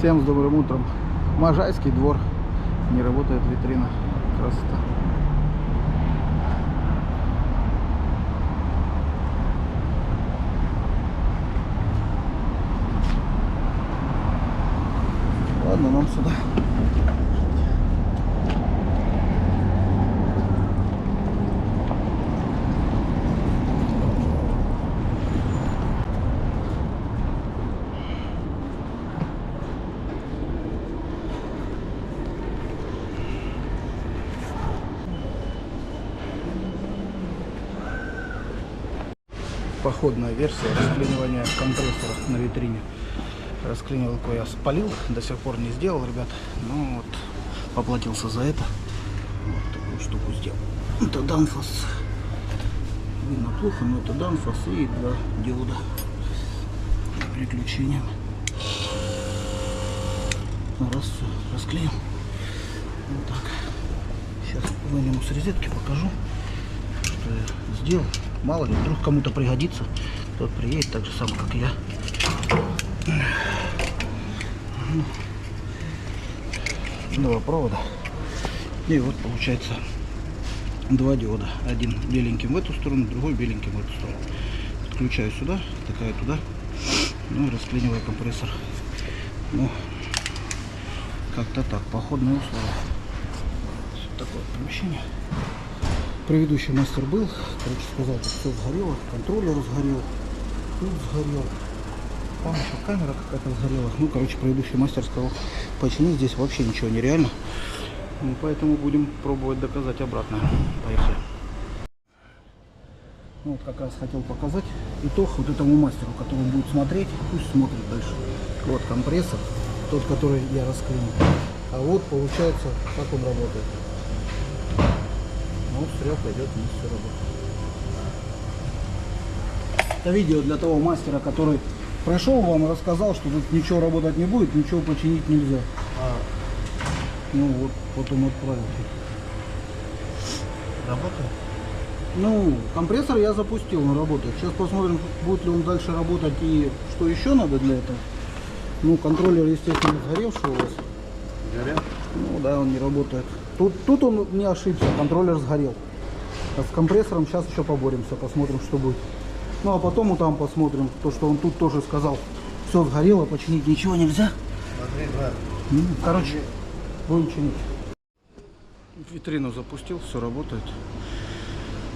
Всем с добрым утром. Можайский двор. Не работает витрина. Красота. Ладно, нам сюда. Походная версия расклинивания компрессора на витрине. Расклинивалку я спалил, до сих пор не сделал, ребят. Ну вот, поплатился за это. Вот такую штуку сделал. Это Danfoss. Видно плохо, но это Danfoss и два диода переключением. Раз, все, расклеим. Вот так. Сейчас выниму с розетки, покажу, что я сделал. Мало ли, вдруг кому-то пригодится. Тот приедет так же самое, как и я. Два провода. И вот получается два диода. Один беленьким в эту сторону, другой беленьким в эту сторону. Подключаю сюда, такая туда. Ну и расклиниваю компрессор. Ну, как-то так, походные условия. Вот такое помещение. Предыдущий мастер был, короче, сказал, что все сгорело, контроллер сгорел, тут сгорел, там еще камера какая-то сгорела. Ну, короче, предыдущий мастер сказал, починить здесь вообще ничего нереально. Ну, поэтому будем пробовать доказать обратно. Поехали. Ну, вот как раз хотел показать итог вот этому мастеру, который будет смотреть, пусть смотрит дальше. Вот компрессор, тот, который я расклинил. А вот получается, как он работает. Ну, стрелка идет вниз, все работает. Это видео для того мастера, который пришел вам и рассказал, что тут ничего работать не будет, ничего починить нельзя. Ну вот, потом отправил. Работает? Ну, компрессор я запустил, он работает. Сейчас посмотрим, будет ли он дальше работать и что еще надо для этого. Ну, контроллер, естественно, сгоревший у вас. Горят? Ну да, он не работает. Тут он не ошибся, контроллер сгорел. А с компрессором сейчас еще поборемся, посмотрим, что будет. Ну а потом мы там посмотрим, то, что он тут тоже сказал. Все сгорело, починить ничего нельзя. Смотри, да. Ну, короче, будем чинить. Витрину запустил, все работает.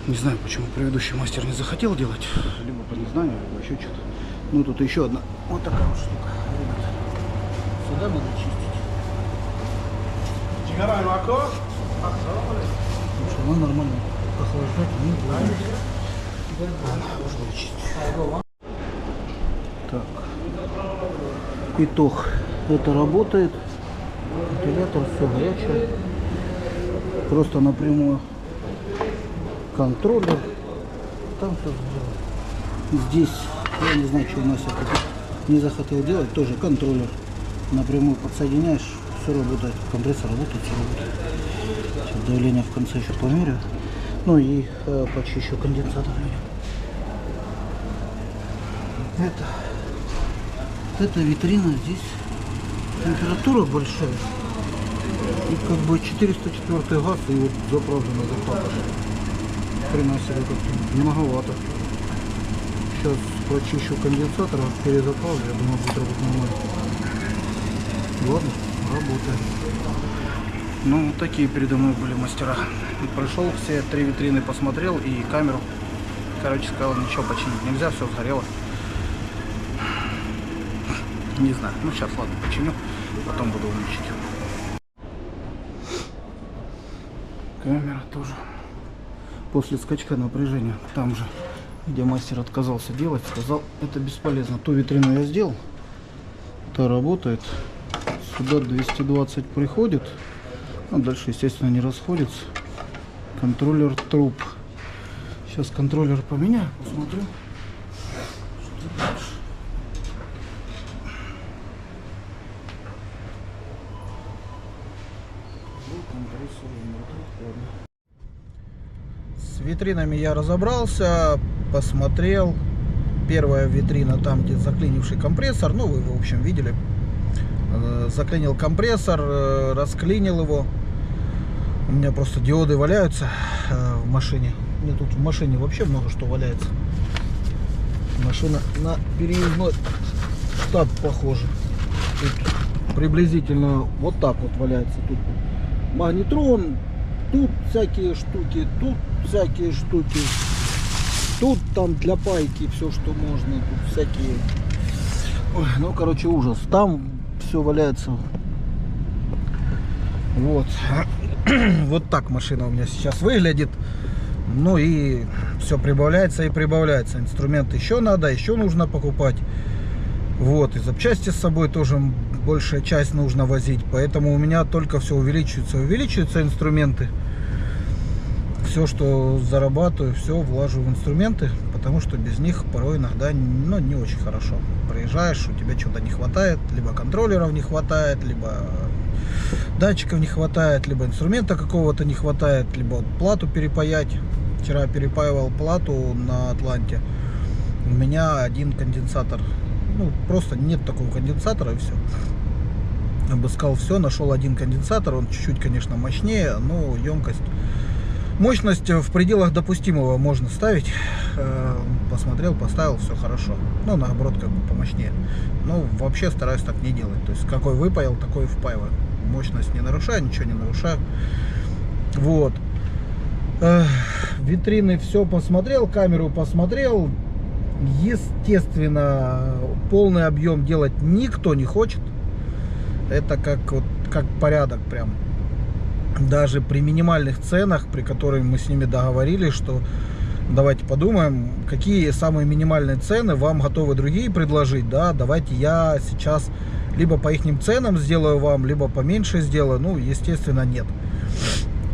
Не знаю, почему предыдущий мастер не захотел делать. Либо по незнанию, либо еще что-то. Ну тут еще одна вот такая вот штука. Сюда надо чистить. Слушай, она нормально охлаждать не будет. Можно чистить. Так. Итог. Это работает. Вентилятор, все горячее. Просто напрямую контроллер. Там все сделано. Здесь, я не знаю, что у нас это не захотел делать. Тоже контроллер. Напрямую подсоединяешь. Все работает, компрессор работает, все работает. Сейчас давление в конце еще померяю. Ну и почищу конденсатор. Это витрина, здесь температура большая. И как бы 404 газ, и вот заправлено захватывает. Хрена себе, как-то многовато. Сейчас почищу конденсатор, перезаправлю, я думаю, будет работать нормально. Ладно. Работает. Ну, такие передо мной были мастера. Прошел, все три витрины посмотрел и камеру. Короче, сказал, ничего починить нельзя, все сгорело. Не знаю. Ну, сейчас, ладно, починю. Потом буду умничать. Камера тоже. После скачка напряжения, там же, где мастер отказался делать, сказал, это бесполезно. Ту витрину я сделал. Та работает. Сюда 220 приходит, а дальше, естественно, не расходится. Контроллер труб. Сейчас контроллер поменяю, посмотрю, что дальше. С витринами я разобрался, посмотрел. Первая витрина, там, где заклинивший компрессор, ну, вы, в общем, видели. Заклинил компрессор, расклинил его. У меня просто диоды валяются в машине. У меня тут в машине вообще много что валяется. Машина на переездной штаб похожа. Тут приблизительно вот так вот валяется. Тут магнетрон, тут всякие штуки, тут всякие штуки. Тут там для пайки все, что можно. Тут всякие... Ой, ну, короче, ужас. Там все валяется. Вот. Вот так машина у меня сейчас выглядит. Ну и все прибавляется и прибавляется. Инструмент еще надо, еще нужно покупать. Вот. И запчасти с собой тоже большая часть нужно возить. Поэтому у меня только все увеличивается. Увеличиваются инструменты. Все, что зарабатываю, все влажу в инструменты. Потому что без них порой иногда, ну, не очень хорошо. Приезжаешь, у тебя что-то не хватает. Либо контроллеров не хватает, либо датчиков не хватает, либо инструмента какого-то не хватает, либо плату перепаять. Вчера перепаивал плату на Атланте. У меня один конденсатор. Ну, просто нет такого конденсатора, и все. Обыскал все, нашел один конденсатор. Он чуть-чуть, конечно, мощнее, но емкость... Мощность в пределах допустимого можно ставить. Посмотрел, поставил, все хорошо. Ну, наоборот, как бы помощнее. Но вообще стараюсь так не делать. То есть, какой выпаял, такой и впаиваю. Мощность не нарушаю, ничего не нарушаю. Вот. Витрины все посмотрел, камеру посмотрел. Естественно, полный объем делать никто не хочет. Это как, вот, как порядок прям. Даже при минимальных ценах, при которых мы с ними договорились, что давайте подумаем, какие самые минимальные цены вам готовы другие предложить, да, давайте я сейчас либо по их ценам сделаю вам, либо поменьше сделаю. Ну, естественно, нет.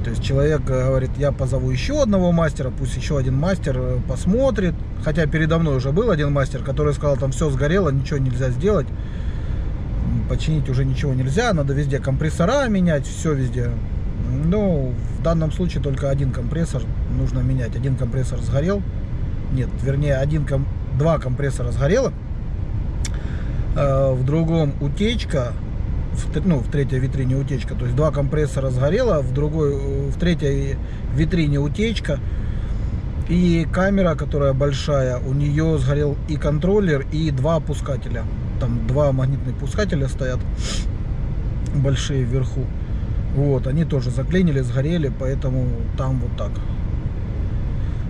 То есть человек говорит, я позову еще одного мастера, пусть еще один мастер посмотрит. Хотя передо мной уже был один мастер, который сказал, там все сгорело, ничего нельзя сделать. Починить уже ничего нельзя, надо везде компрессора менять, все везде. Ну, в данном случае только один компрессор нужно менять. Один компрессор сгорел. Нет, вернее, два компрессора сгорело. В другом утечка. В третьей витрине утечка. То есть два компрессора сгорело, в третьей витрине утечка. И камера, которая большая, у нее сгорел и контроллер, и два опускателя. Там два магнитных пускателя стоят. Большие вверху. Вот, они тоже заклинили, сгорели, поэтому там вот так.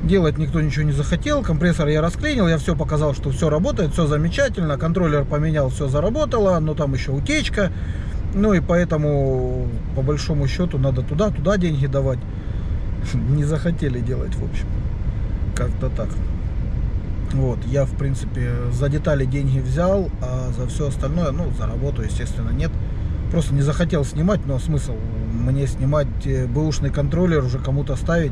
Делать никто ничего не захотел. Компрессор я расклинил, я все показал, что все работает, все замечательно. Контроллер поменял, все заработало, но там еще утечка. Ну и поэтому, по большому счету, надо туда деньги давать. Не захотели делать, в общем. Как-то так. Вот, я, в принципе, за детали деньги взял, а за все остальное, ну, за работу, естественно, нет. Просто не захотел снимать, но смысл мне снимать бэушный контроллер, уже кому-то ставить,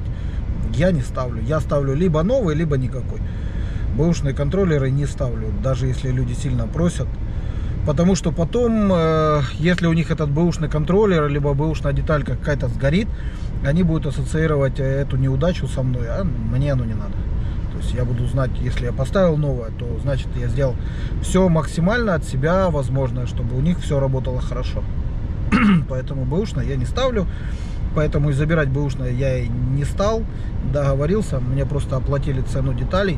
я не ставлю. Я ставлю либо новый, либо никакой. Бэушные контроллеры не ставлю, даже если люди сильно просят. Потому что потом, если у них этот бэушный контроллер, либо бэушная деталька какая-то сгорит, они будут ассоциировать эту неудачу со мной, а мне оно не надо. То есть я буду знать, если я поставил новое, то значит я сделал все максимально от себя возможное, чтобы у них все работало хорошо. Поэтому бэушное я не ставлю. Поэтому и забирать бэушное я и не стал. Договорился, мне просто оплатили цену деталей,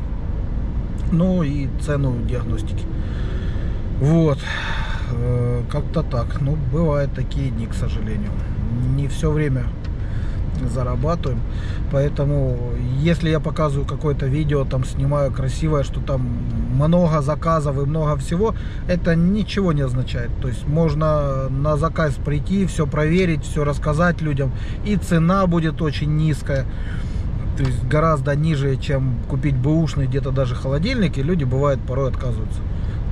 ну и цену диагностики. Вот. Как-то так. Ну, бывают такие дни, к сожалению. Не все время зарабатываем. Поэтому, если я показываю какое-то видео, там снимаю красивое, что там много заказов и много всего, это ничего не означает. То есть можно на заказ прийти, все проверить, все рассказать людям, и цена будет очень низкая. То есть гораздо ниже, чем купить бэушный где-то даже холодильник, и люди бывают порой отказываются.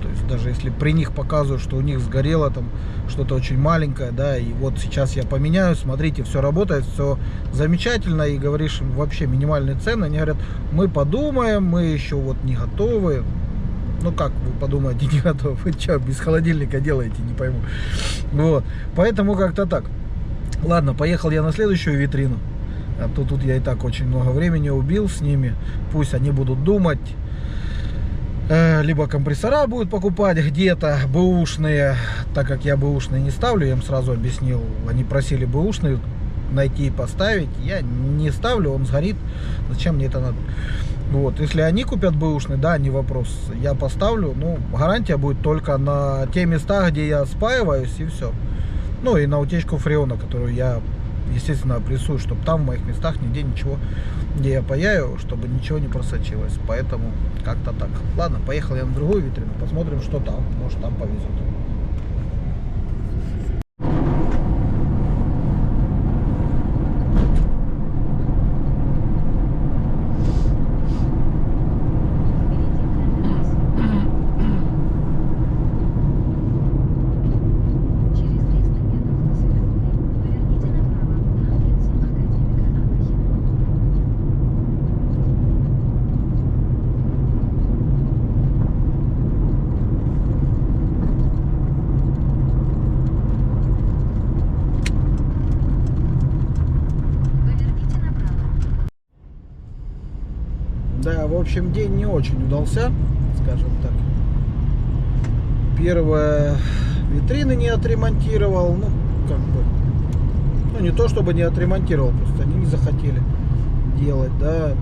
То есть даже если при них показывают, что у них сгорело там что-то очень маленькое, да, и вот сейчас я поменяю, смотрите, все работает, все замечательно, и говоришь им вообще минимальные цены, они говорят, мы подумаем, мы еще вот не готовы. Ну как вы подумаете, не готовы? Вы что, без холодильника делаете, не пойму. Вот, поэтому как-то так. Ладно, поехал я на следующую витрину. А то тут я и так очень много времени убил с ними. Пусть они будут думать. Либо компрессора будут покупать где-то бэушные, так как я бэушные не ставлю, я им сразу объяснил, они просили бэушные найти и поставить, я не ставлю, он сгорит, зачем мне это надо. Вот, если они купят бэушный, да, не вопрос, я поставлю, ну, гарантия будет только на те места, где я спаиваюсь, и все. Ну, и на утечку фреона, которую я, естественно, прессую, чтобы там в моих местах нигде ничего, где я паяю, чтобы ничего не просочилось, поэтому как-то так. Ладно, поехал я на другую витрину, посмотрим, что там, может, там повезет. Да, в общем, день не очень удался, скажем так. Первое, витрины не отремонтировал, ну, как бы, ну, не то чтобы не отремонтировал, просто они не захотели делать, да.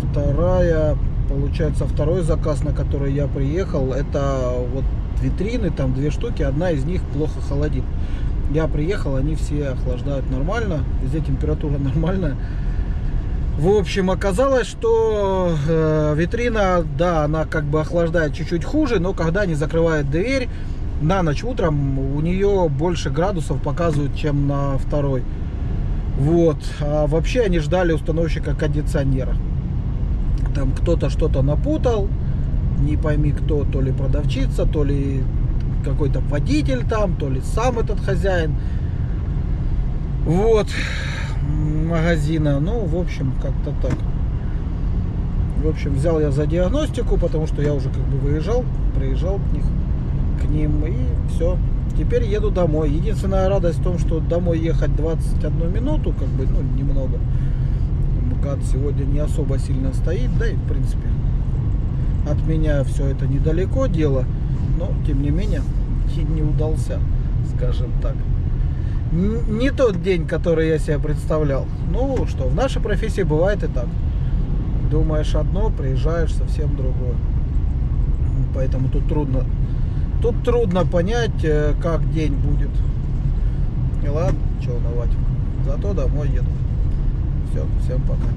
Вторая, получается, второй заказ, на который я приехал, это вот витрины, там 2 штуки, одна из них плохо холодит. Я приехал, они все охлаждают нормально, везде температура нормальная. В общем, оказалось, что витрина, да, она как бы охлаждает чуть-чуть хуже, но когда не закрывает дверь, на ночь утром у нее больше градусов показывают, чем на второй. Вот. А вообще они ждали установщика кондиционера. Там кто-то что-то напутал, не пойми кто, то ли продавщица, то ли какой-то водитель там, то ли сам этот хозяин. Вот. Магазина, ну, в общем, как-то так. В общем, взял я за диагностику, потому что я уже как бы приезжал к ним, и все. Теперь еду домой. Единственная радость в том, что домой ехать 21 минуту, как бы, ну, немного. МКАД сегодня не особо сильно стоит, да и, в принципе, от меня все это недалеко дело, но, тем не менее, не удался, скажем так. Не тот день, который я себе представлял. Ну что, в нашей профессии бывает и так. Думаешь одно, приезжаешь совсем другое. Поэтому тут трудно понять, как день будет. И ладно, что унывать. Зато домой еду. Все, всем пока.